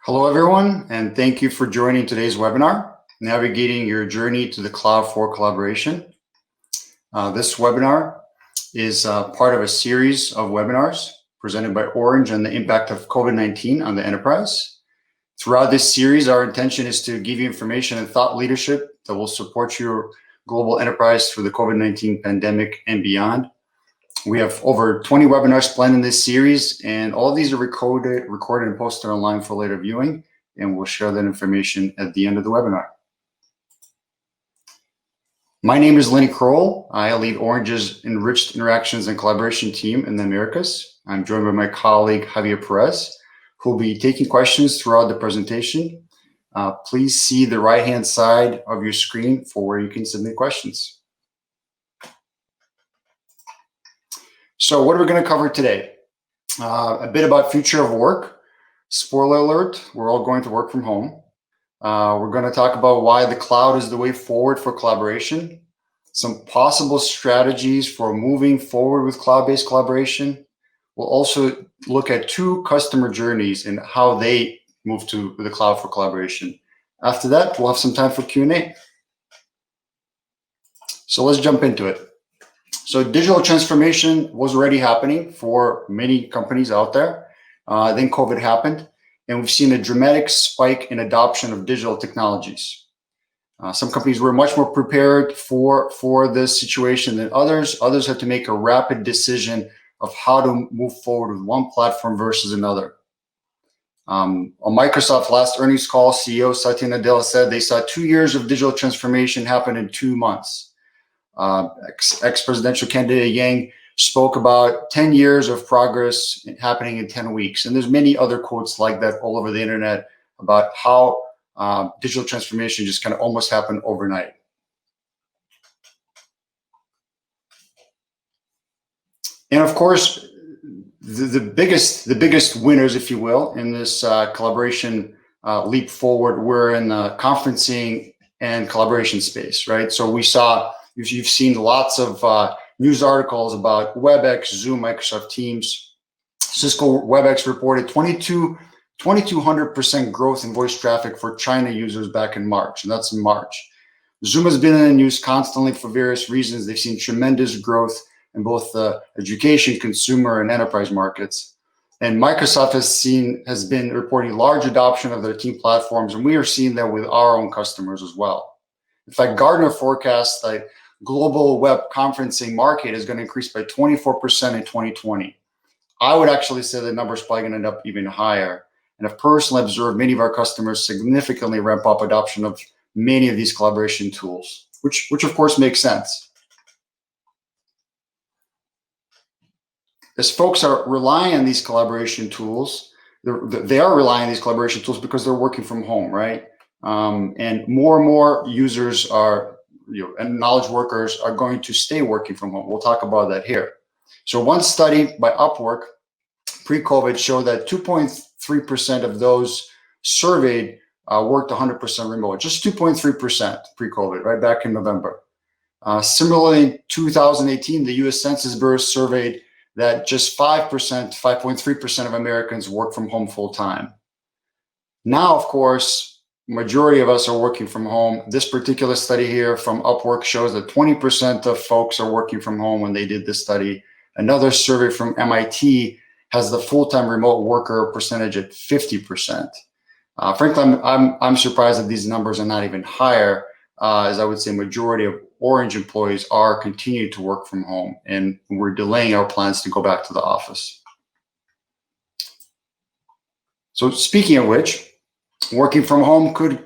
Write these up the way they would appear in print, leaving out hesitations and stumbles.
Hello, everyone, and thank you for joining today's webinar, Navigating Your Journey to the Cloud for Collaboration. This webinar is part of a series of webinars presented by Orange on the impact of COVID-19 on the enterprise. Throughout this series, our intention is to give you information and thought leadership that will support your global enterprise through the COVID-19 pandemic and beyond. We have over 20 webinars planned in this series, and all of these are recorded and posted online for later viewing, and we'll share that information at the end of the webinar. My name is Lenny Kroll. I lead Orange's Enriched Interactions and Collaboration team in the Americas. I'm joined by my colleague, Javier Perez, who will be taking questions throughout the presentation. Please see the right-hand side of your screen for where you can submit questions. So what are we going to cover today? A bit about future of work. Spoiler alert, we're all going to work from home. We're going to talk about why the cloud is the way forward for collaboration, some possible strategies for moving forward with cloud-based collaboration. We'll also look at two customer journeys and how they move to the cloud for collaboration. After that, we'll have some time for Q&A. So let's jump into it. So digital transformation was already happening for many companies out there. Then COVID happened, and we've seen a dramatic spike in adoption of digital technologies. Some companies were much more prepared for this situation than others. Others had to make a rapid decision of how to move forward with one platform versus another. On Microsoft's last earnings call, CEO Satya Nadella said they saw 2 years of digital transformation happen in 2 months. Ex-presidential candidate Yang spoke about 10 years of progress happening in 10 weeks. And there's many other quotes like that all over the internet about how digital transformation just kind of almost happened overnight. And of course, the biggest winners, if you will, in this collaboration leap forward were in the conferencing and collaboration space, right? So we saw, you've seen lots of news articles about WebEx, Zoom, Microsoft Teams. Cisco WebEx reported 2,200% growth in voice traffic for China users back in March, and that's in March. Zoom has been in the news constantly for various reasons. They've seen tremendous growth in both the education, consumer, and enterprise markets. And Microsoft has been reporting large adoption of their team platforms, and we are seeing that with our own customers as well. In fact, Gartner forecasts that global web conferencing market is going to increase by 24% in 2020. I would actually say the number is probably going to end up even higher. And I've personally observed many of our customers significantly ramp up adoption of many of these collaboration tools, which of course makes sense. As folks are relying on these collaboration tools, they are relying on these collaboration tools because they're working from home, right? And more users and knowledge workers are going to stay working from home. We'll talk about that here. So one study by Upwork pre-COVID showed that 2.3% of those surveyed worked 100% remote, just 2.3% pre-COVID, right back in November. Similarly, in 2018, the US Census Bureau surveyed that just 5.3% of Americans work from home full time. Now, of course, majority of us are working from home. This particular study here from Upwork shows that 20% of folks are working from home when they did this study. Another survey from MIT has the full-time remote worker percentage at 50%. Frankly, I'm surprised that these numbers are not even higher, as I would say majority of Orange employees are continuing to work from home, and we're delaying our plans to go back to the office. So speaking of which, working from home could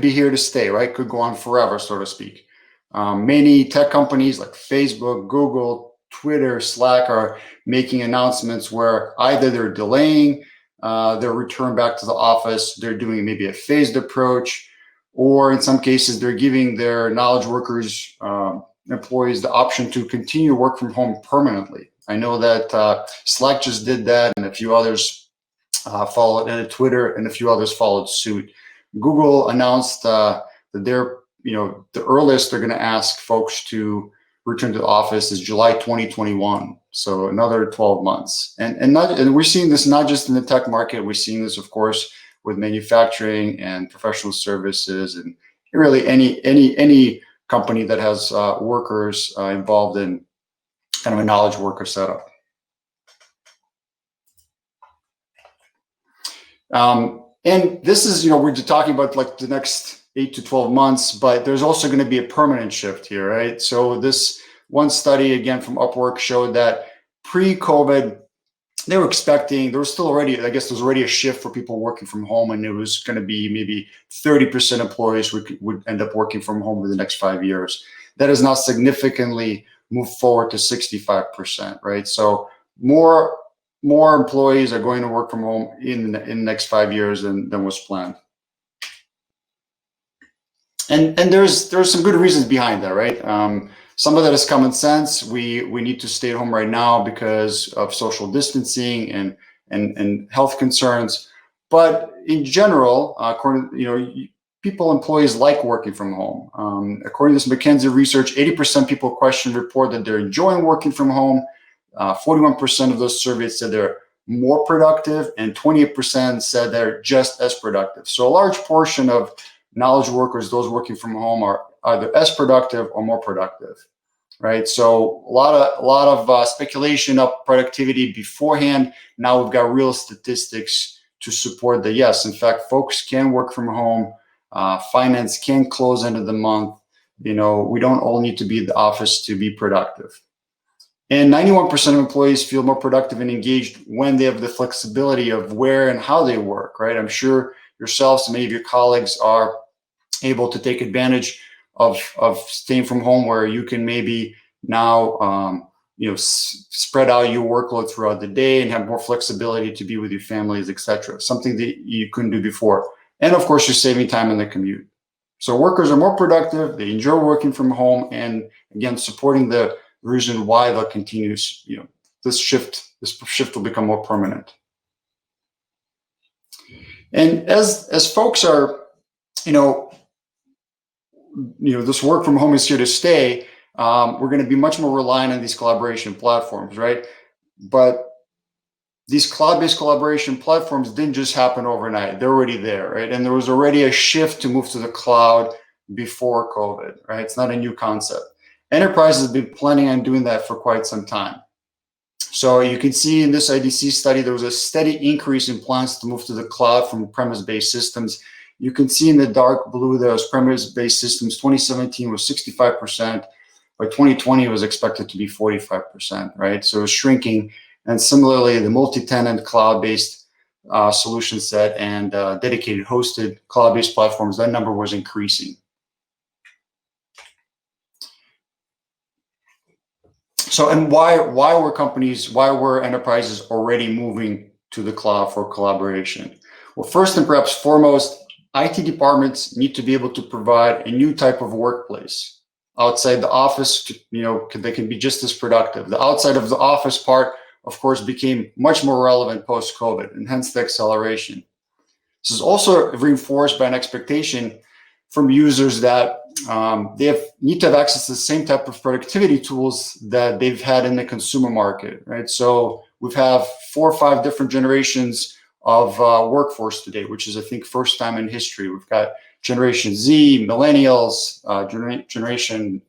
be here to stay, right? Could go on forever, so to speak. Many tech companies like Facebook, Google, Twitter, Slack are making announcements where either they're delaying their return back to the office, they're doing maybe a phased approach, or in some cases, they're giving their knowledge workers, employees, the option to continue work from home permanently. I know that Slack just did that, and a few others followed, and Twitter and a few others followed suit. Google announced that they're, the earliest they're going to ask folks to return to the office is July 2021, so another 12 months. And we're seeing this not just in the tech market. We're seeing this, of course, with manufacturing and professional services, and really any company that has workers involved in kind of a knowledge worker setup. And this is, we're talking about like the next 8 to 12 months, but there's also going to be a permanent shift here, right? So this one study, again, from Upwork showed that pre-COVID, they were expecting, there was still already, I guess there was already a shift for people working from home, and it was going to be maybe 30% employees would end up working from home over the next 5 years. That has now significantly moved forward to 65%, right? So more employees are going to work from home in the next 5 years than was planned. And there's some good reasons behind that, right? Some of that is common sense. We need to stay at home right now because of social distancing and health concerns. But in general, employees like working from home. According to this McKinsey research, 80% people questioned report that they're enjoying working from home. 41% of those surveyed said they're more productive, and 28% said they're just as productive. So a large portion of knowledge workers, those working from home, are either as productive or more productive, right? So a lot of speculation of productivity beforehand. Now we've got real statistics to support that. Yes, in fact, folks can work from home. Finance can close end of the month. We don't all need to be at the office to be productive. And 91% of employees feel more productive and engaged when they have the flexibility of where and how they work, right? I'm sure yourselves and many of your colleagues are able to take advantage of staying from home, where you can maybe now spread out your workload throughout the day and have more flexibility to be with your families, etc. Something that you couldn't do before. And of course, you're saving time in the commute. So workers are more productive, they enjoy working from home, and again, supporting the reason why that continues, this shift will become more permanent. And as folks are, this work from home is here to stay, we're going to be much more reliant on these collaboration platforms, right? But these cloud-based collaboration platforms didn't just happen overnight. They're already there, right? And there was already a shift to move to the cloud before COVID, right? It's not a new concept. Enterprises have been planning on doing that for quite some time. So you can see in this IDC study, there was a steady increase in plans to move to the cloud from premise-based systems. You can see in the dark blue, those premise-based systems, 2017 was 65%. By 2020, it was expected to be 45%, right? So it was shrinking. And similarly, the multi-tenant cloud-based solution set and dedicated hosted cloud-based platforms, that number was increasing. So, and why were enterprises already moving to the cloud for collaboration? Well, first and perhaps foremost, IT departments need to be able to provide a new type of workplace. Outside the office, they can be just as productive. The outside of the office part, of course, became much more relevant post-COVID, and hence the acceleration. This is also reinforced by an expectation from users that they need to have access to the same type of productivity tools that they've had in the consumer market, right? So we have 4 or 5 different generations of workforce today, which is, I think, first time in history. We've got Generation Z, Millennials, Generation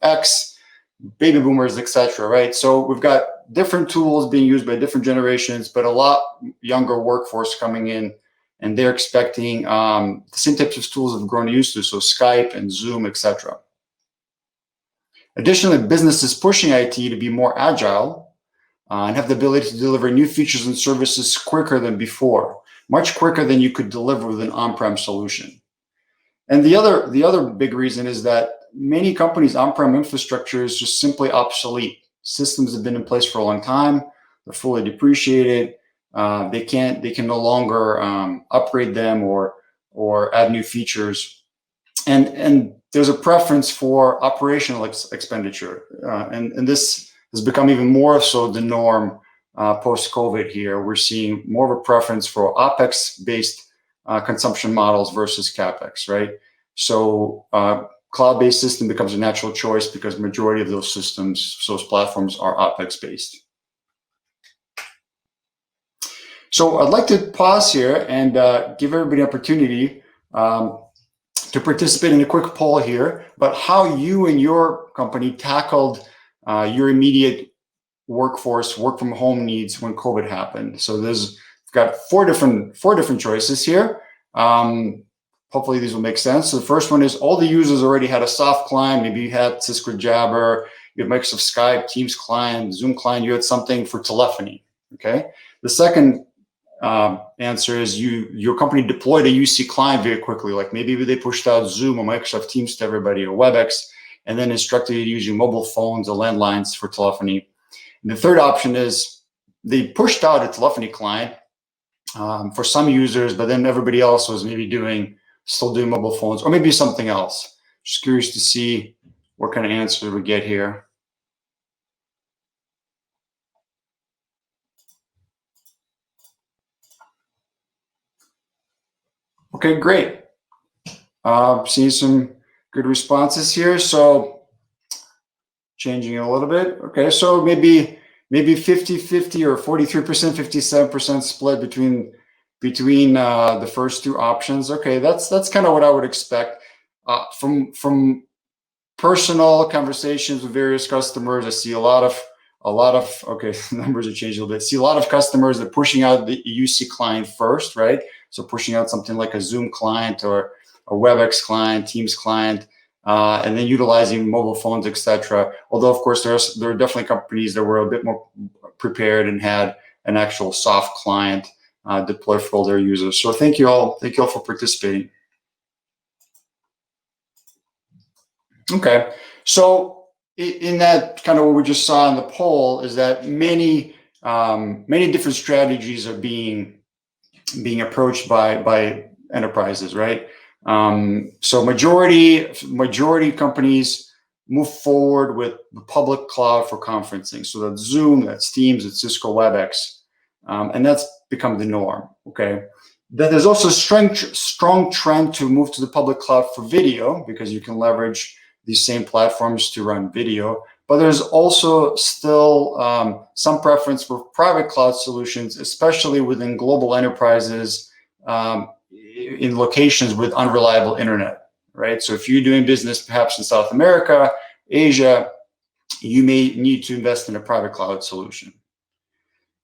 X, Baby Boomers, etc., right? So we've got different tools being used by different generations, but a lot younger workforce coming in, and they're expecting the same types of tools they've grown used to, so Skype and Zoom, etc. Additionally, businesses pushing IT to be more agile and have the ability to deliver new features and services quicker than before, much quicker than you could deliver with an on-prem solution. And the other big reason is that many companies' on-prem infrastructure is just simply obsolete. Systems have been in place for a long time. They're fully depreciated. They can no longer upgrade them or add new features. And there's a preference for operational expenditure. And this has become even more so the norm post-COVID here. We're seeing more of a preference for OpEx-based consumption models versus CapEx, right? So cloud-based system becomes a natural choice because the majority of those systems, those platforms, are OpEx-based. So I'd like to pause here and give everybody an opportunity to participate in a quick poll here about how you and your company tackled your immediate workforce work from home needs when COVID happened. So we've got four different choices here. Hopefully these will make sense. So the first one is all the users already had a soft client. Maybe you had Cisco Jabber, you had Microsoft Skype, Teams client, Zoom client, you had something for telephony, okay? The second answer is your company deployed a UC client very quickly, like maybe they pushed out Zoom or Microsoft Teams to everybody or WebEx, and then instructed you to use your mobile phones or landlines for telephony. And the third option is they pushed out a telephony client for some users, but then everybody else was maybe still doing mobile phones or maybe something else. Just curious to see what kind of answer we get here. Okay, great. Seeing some good responses here. So changing it a little bit. Okay, so maybe 50-50 or 43%, 57% split between the first two options. Okay, that's kind of what I would expect from personal conversations with various customers. I see a lot of okay, numbers are changing a little bit. See a lot of customers that are pushing out the UC client first, right? So pushing out something like a Zoom client or a WebEx client, Teams client, and then utilizing mobile phones, etc. Although, of course, there are definitely companies that were a bit more prepared and had an actual soft client deployed for all their users. So thank you all for participating. Okay, so in that kind of what we just saw in the poll is that many different strategies are being approached by enterprises, right? So majority companies move forward with the public cloud for conferencing. So that's Zoom, that's Teams, it's Cisco WebEx, and that's become the norm. Okay. Then there's also a strong trend to move to the public cloud for video because you can leverage these same platforms to run video. But there's also still some preference for private cloud solutions, especially within global enterprises in locations with unreliable internet, right? So if you're doing business perhaps in South America, Asia, you may need to invest in a private cloud solution.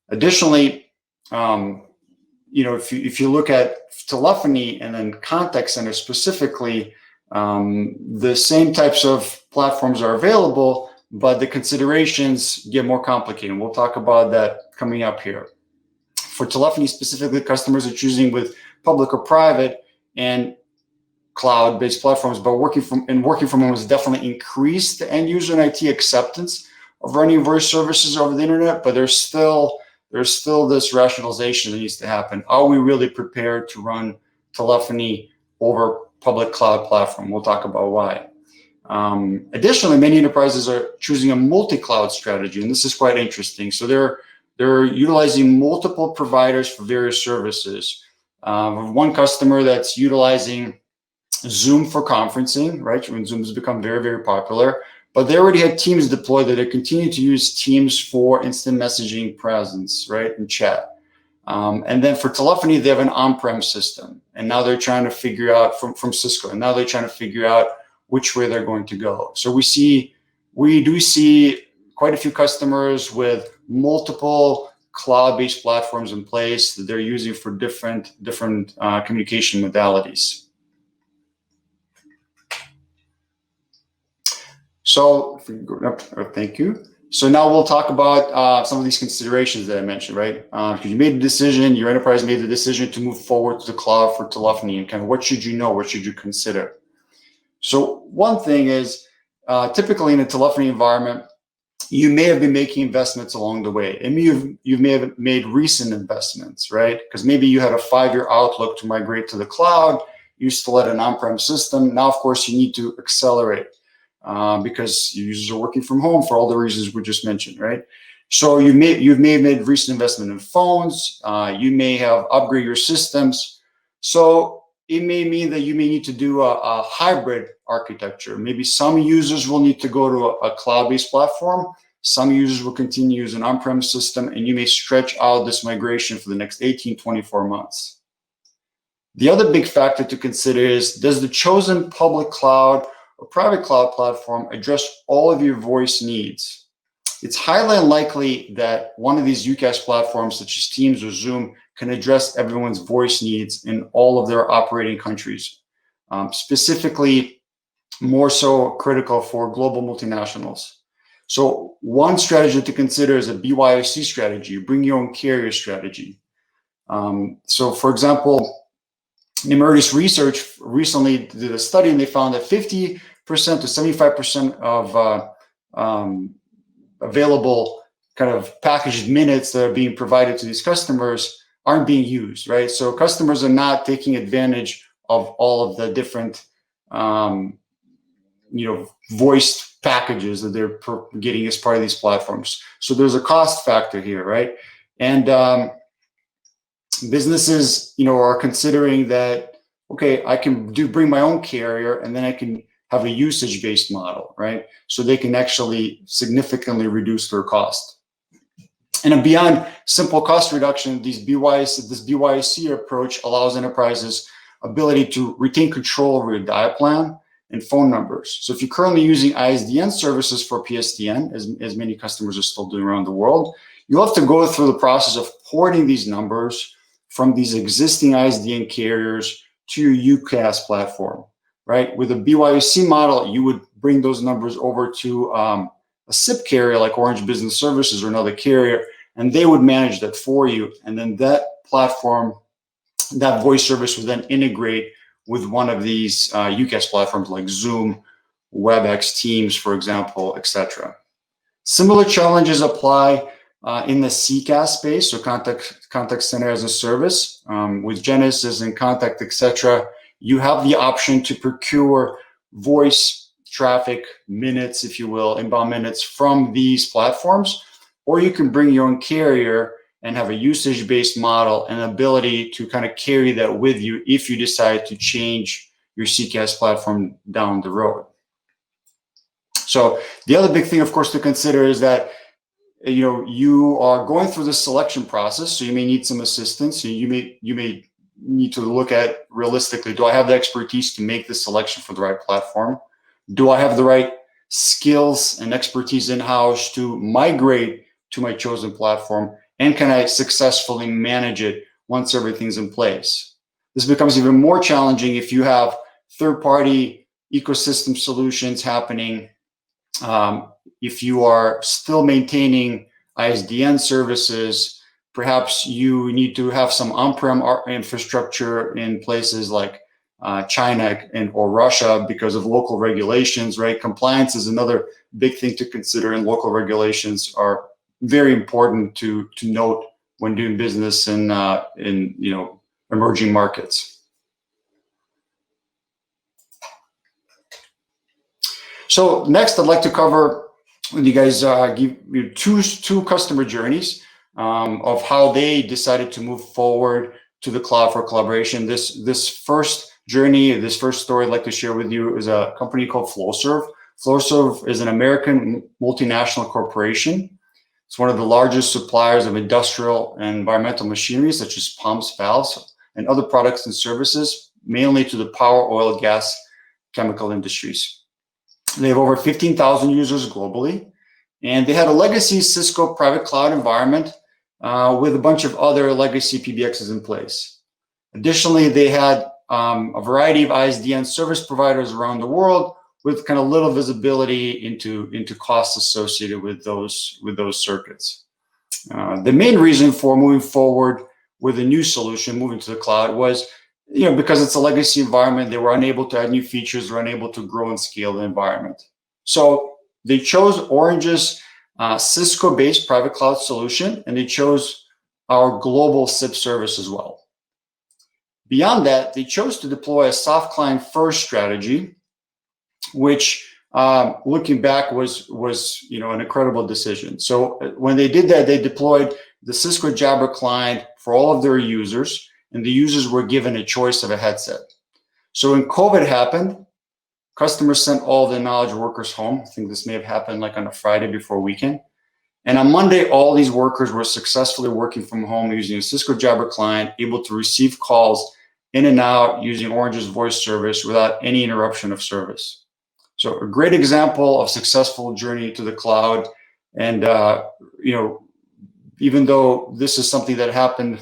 Additionally, if you look at telephony and then contact center specifically, the same types of platforms are available, but the considerations get more complicated. We'll talk about that coming up here. For telephony specifically, customers are choosing with public or private and cloud-based platforms, but working from home has definitely increased the end user and IT acceptance of running voice services over the internet, but there's still this rationalization that needs to happen. Are we really prepared to run telephony over public cloud platform? We'll talk about why. Additionally, many enterprises are choosing a multi-cloud strategy, and this is quite interesting. So they're utilizing multiple providers for various services. One customer that's utilizing Zoom for conferencing, right? When Zoom has become very, very popular, but they already had Teams deployed that they continue to use Teams for instant messaging presence, right, and chat. And then for telephony, they have an on-prem system, and now they're trying to figure out from Cisco, and now they're trying to figure out which way they're going to go. So we do see quite a few customers with multiple cloud-based platforms in place that they're using for different communication modalities. So thank you. So now we'll talk about some of these considerations that I mentioned, right? Because you made the decision, your enterprise made the decision to move forward to the cloud for telephony, and kind of what should you know, what should you consider? So one thing is, typically in a telephony environment, you may have been making investments along the way. And you may have made recent investments, right? Because maybe you had a 5-year outlook to migrate to the cloud, you still had an on-prem system. Now, of course, you need to accelerate. Because users are working from home for all the reasons we just mentioned, right? So you may have made recent investment in phones. You may have upgraded your systems. So it may mean that you may need to do a hybrid architecture. Maybe some users will need to go to a cloud-based platform. Some users will continue to use an on-prem system, and you may stretch out this migration for the next 18, 24 months. The other big factor to consider is, does the chosen public cloud or private cloud platform address all of your voice needs? It's highly unlikely that one of these UCaaS platforms, such as Teams or Zoom, can address everyone's voice needs in all of their operating countries. Specifically, more so critical for global multinationals. So one strategy to consider is a BYOC strategy, bring your own carrier strategy. So for example, Emergis Research recently did a study, and they found that 50% to 75% of available kind of packaged minutes that are being provided to these customers aren't being used, right? So customers are not taking advantage of all of the different voice packages that they're getting as part of these platforms. So there's a cost factor here, right? And businesses, are considering that, okay, I can bring my own carrier, and then I can have a usage-based model, right? So they can actually significantly reduce their cost. And beyond simple cost reduction, this BYOC approach allows enterprises ability to retain control over your dial plan and phone numbers. So if you're currently using ISDN services for PSTN, as many customers are still doing around the world, you'll have to go through the process of porting these numbers from these existing ISDN carriers to your UCaaS platform, right? With a BYOC model, you would bring those numbers over to a SIP carrier like Orange Business Services or another carrier, and they would manage that for you. And then that platform, that voice service would then integrate with one of these UCaaS platforms like Zoom, WebEx, Teams, for example, etc. Similar challenges apply in the CCaaS space, so contact center as a service. With Genesys and Contact, etc., you have the option to procure voice traffic minutes, if you will, inbound minutes from these platforms, or you can bring your own carrier and have a usage-based model and ability to kind of carry that with you if you decide to change your CCaaS platform down the road. So the other big thing, of course, to consider is that you are going through the selection process, so you may need some assistance. You may need to look at realistically, do I have the expertise to make the selection for the right platform? Do I have the right skills and expertise in-house to migrate to my chosen platform? And can I successfully manage it once everything's in place? This becomes even more challenging if you have third-party ecosystem solutions happening. If you are still maintaining ISDN services, perhaps you need to have some on-prem infrastructure in places like China or Russia because of local regulations, right? Compliance is another big thing to consider, and local regulations are very important to note when doing business in emerging markets. So next, I'd like to cover with you guys give you two customer journeys of how they decided to move forward to the cloud for collaboration. This first journey, this first story I'd like to share with you is a company called Flowserve. Flowserve is an American multinational corporation. It's one of the largest suppliers of industrial and environmental machinery, such as pumps, valves, and other products and services, mainly to the power, oil, gas, chemical industries. They have over 15,000 users globally, and they had a legacy Cisco private cloud environment with a bunch of other legacy PBXs in place. Additionally, they had a variety of ISDN service providers around the world with kind of little visibility into costs associated with those circuits. The main reason for moving forward with a new solution, moving to the cloud, was because it's a legacy environment. They were unable to add new features, were unable to grow and scale the environment. So they chose Orange's Cisco-based private cloud solution, and they chose our global SIP service as well. Beyond that, they chose to deploy a soft client first strategy, which looking back was an incredible decision. So when they did that, they deployed the Cisco Jabber client for all of their users, and the users were given a choice of a headset. So when COVID happened, customers sent all the knowledge workers home. I think this may have happened like on a Friday before weekend. And on Monday, all these workers were successfully working from home using a Cisco Jabber client, able to receive calls in and out using Orange's voice service without any interruption of service. So a great example of successful journey to the cloud. And, even though this is something that happened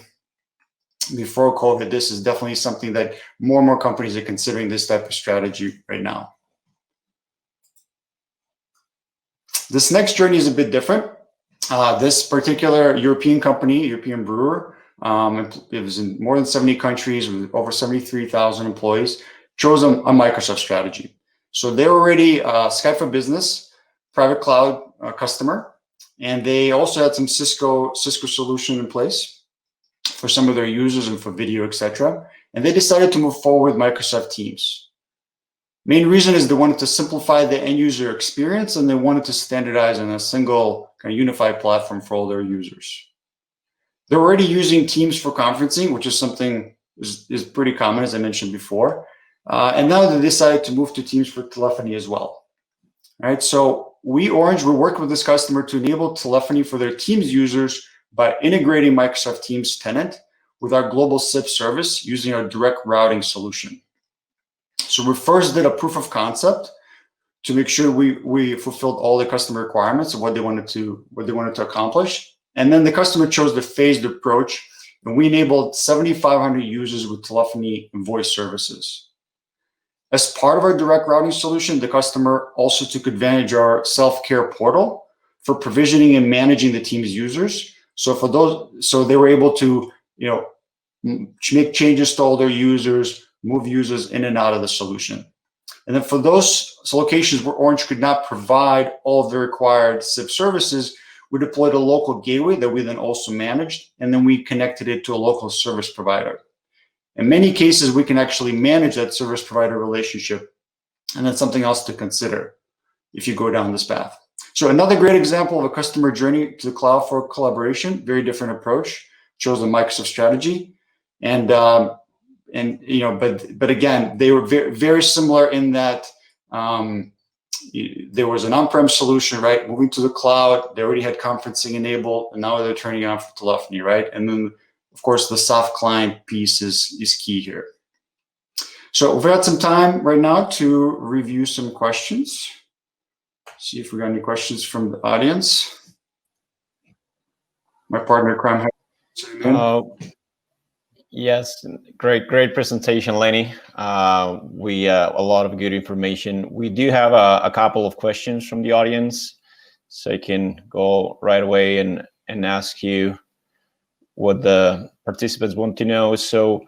before COVID, this is definitely something that more and more companies are considering this type of strategy right now. This next journey is a bit different. This particular European company, European brewer, it was in more than 70 countries with over 73,000 employees, chose a Microsoft strategy. So they're already Skype for Business, private cloud customer, and they also had some Cisco solution in place for some of their users and for video, etc. And they decided to move forward with Microsoft Teams. Main reason is they wanted to simplify the end user experience, and they wanted to standardize on a single kind of unified platform for all their users. They're already using Teams for conferencing, which is something is pretty common, as I mentioned before. And now they decided to move to Teams for telephony as well. All right, so Orange, we worked with this customer to enable telephony for their Teams users by integrating Microsoft Teams tenant with our global SIP service using our direct routing solution. So we first did a proof of concept to make sure we fulfilled all the customer requirements of what they wanted to accomplish. And then the customer chose the phased approach, and we enabled 7,500 users with telephony and voice services. As part of our direct routing solution, the customer also took advantage of our self-care portal for provisioning and managing the Teams users. So they were able to, make changes to all their users, move users in and out of the solution. And then for those locations where Orange could not provide all of the required SIP services, we deployed a local gateway that we then also managed, and then we connected it to a local service provider. In many cases, we can actually manage that service provider relationship, and that's something else to consider if you go down this path. So another great example of a customer journey to the cloud for collaboration, very different approach, chose the Microsoft strategy. But again, they were very similar in that there was an on-prem solution, right? Moving to the cloud, they already had conferencing enabled, and now they're turning it on for telephony, right? And then, of course, the soft client piece is key here. So we've got some time right now to review some questions. See if we got any questions from the audience. My partner, Crime. Yes, great presentation, Lenny. We a lot of good information. We do have a couple of questions from the audience, so I can go right away and ask you what the participants want to know. So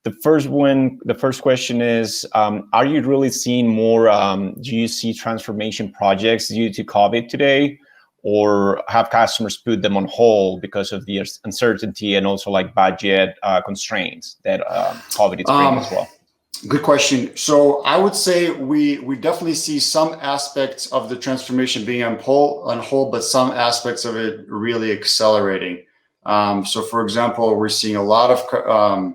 the first question is, are you really seeing more GUC transformation projects due to COVID today, or have customers put them on hold because of the uncertainty and also like budget constraints that COVID is bringing as well? Good question. So I would say we definitely see some aspects of the transformation being on hold, but some aspects of it really accelerating. So for example, we're seeing a lot of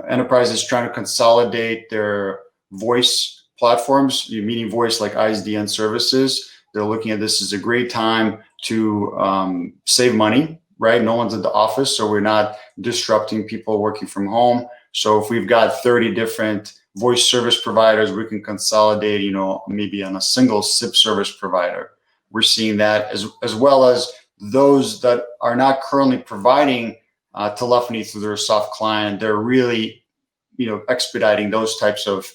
enterprises trying to consolidate their voice platforms, meaning voice like ISDN services. They're looking at this as a great time to save money, right? No one's at the office, so we're not disrupting people working from home. So if we've got 30 different voice service providers, we can consolidate, maybe on a single SIP service provider. We're seeing that as well as those that are not currently providing telephony through their soft client. They're really, expediting those types of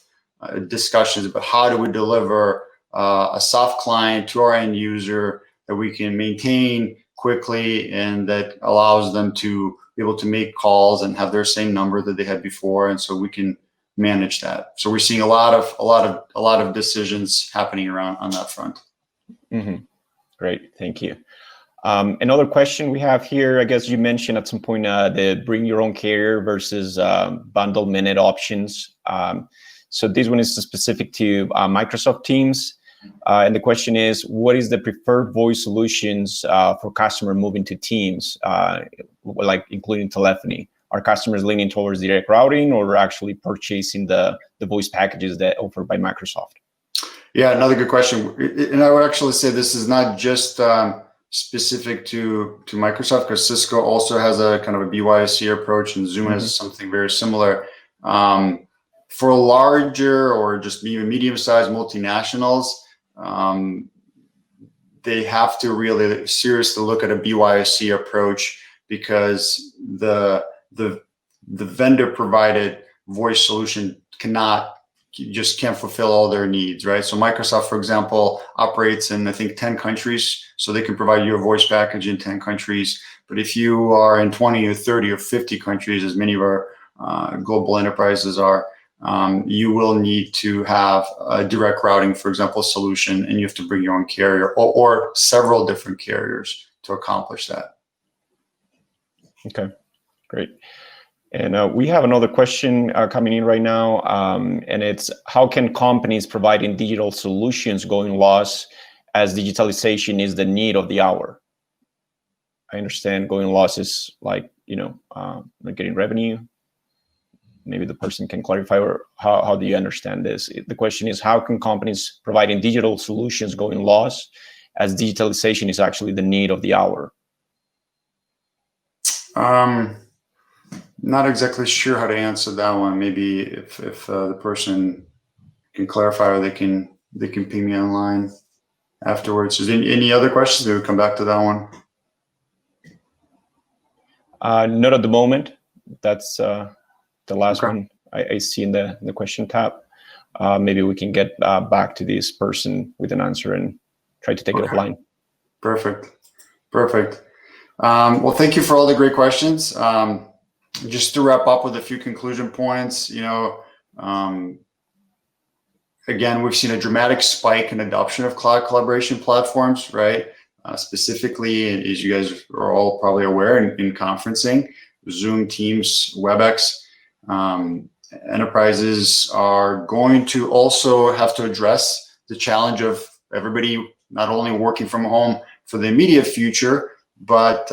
discussions about how do we deliver a soft client to our end user that we can maintain quickly and that allows them to be able to make calls and have their same number that they had before, and so we can manage that. So we're seeing a lot of decisions happening around on that front. Mm-hmm. Great, thank you. Another question we have here, I guess you mentioned at some point the bring your own carrier versus bundle minute options. So this one is specific to Microsoft Teams. And the question is, what is the preferred voice solutions for customer moving to Teams, like including telephony? Are customers leaning towards direct routing or actually purchasing the voice packages that are offered by Microsoft? Yeah, another good question. And I would actually say this is not just specific to Microsoft, because Cisco also has a kind of a BYOC approach, and Zoom has something very similar. For larger or just even medium-sized multinationals, they have to really seriously look at a BYOC approach, because the vendor-provided voice solution just can't fulfill all their needs, right? So Microsoft, for example, operates in, I think, 10 countries, so they can provide you a voice package in 10 countries. But if you are in 20 or 30 or 50 countries, as many of our global enterprises are, you will need to have a direct routing, for example, solution, and you have to bring your own carrier or several different carriers to accomplish that. Okay, great. And we have another question coming in right now, and it's, how can companies providing digital solutions go in loss as digitalization is the need of the hour? I understand going loss is like, not getting revenue. Maybe the person can clarify, or how do you understand this? The question is, how can companies providing digital solutions go in loss as digitalization is actually the need of the hour? Not exactly sure how to answer that one. Maybe if the person can clarify, or they can ping me online afterwards. Is there any other questions? Maybe we'll come back to that one. Not at the moment. That's the last one I see in the question tab. Maybe we can get back to this person with an answer and try to take it offline. Perfect. Well, thank you for all the great questions. Just to wrap up with a few conclusion points, again, we've seen a dramatic spike in adoption of cloud collaboration platforms, right? Specifically, as you guys are all probably aware, in conferencing, Zoom, Teams, WebEx. Enterprises are going to also have to address the challenge of everybody not only working from home for the immediate future, but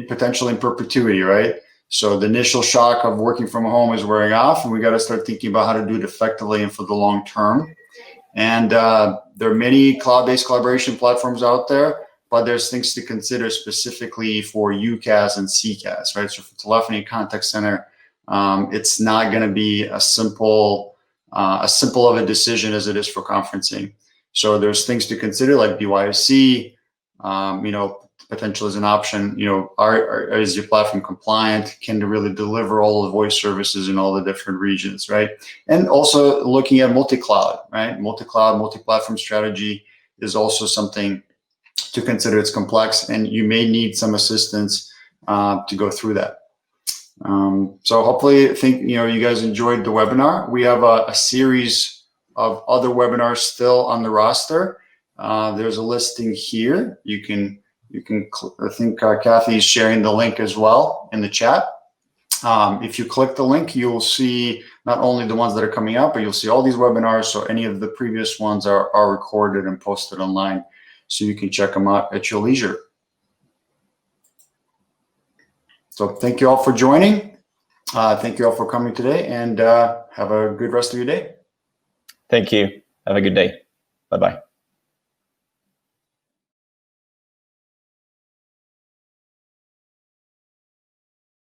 potentially in perpetuity, right? So the initial shock of working from home is wearing off, and we got to start thinking about how to do it effectively and for the long term. And there are many cloud-based collaboration platforms out there, but there's things to consider specifically for UCaaS and CCaaS, right? So for telephony contact center, it's not going to be as simple of a decision as it is for conferencing. So there's things to consider, like BYOC, potential as an option. Is your platform compliant? Can it really deliver all the voice services in all the different regions, right? And also looking at multi-cloud, right? Multi-cloud, multi-platform strategy is also something to consider. It's complex, and you may need some assistance to go through that. So hopefully, you guys enjoyed the webinar. We have a series of other webinars still on the roster. There's a listing here. You can. I think Kathy's sharing the link as well in the chat. If you click the link, you'll see not only the ones that are coming up, but you'll see all these webinars. So any of the previous ones are recorded and posted online, so you can check them out at your leisure. So thank you all for joining. Thank you all for coming today, and have a good rest of your day. Thank you. Have a good day. Bye-bye.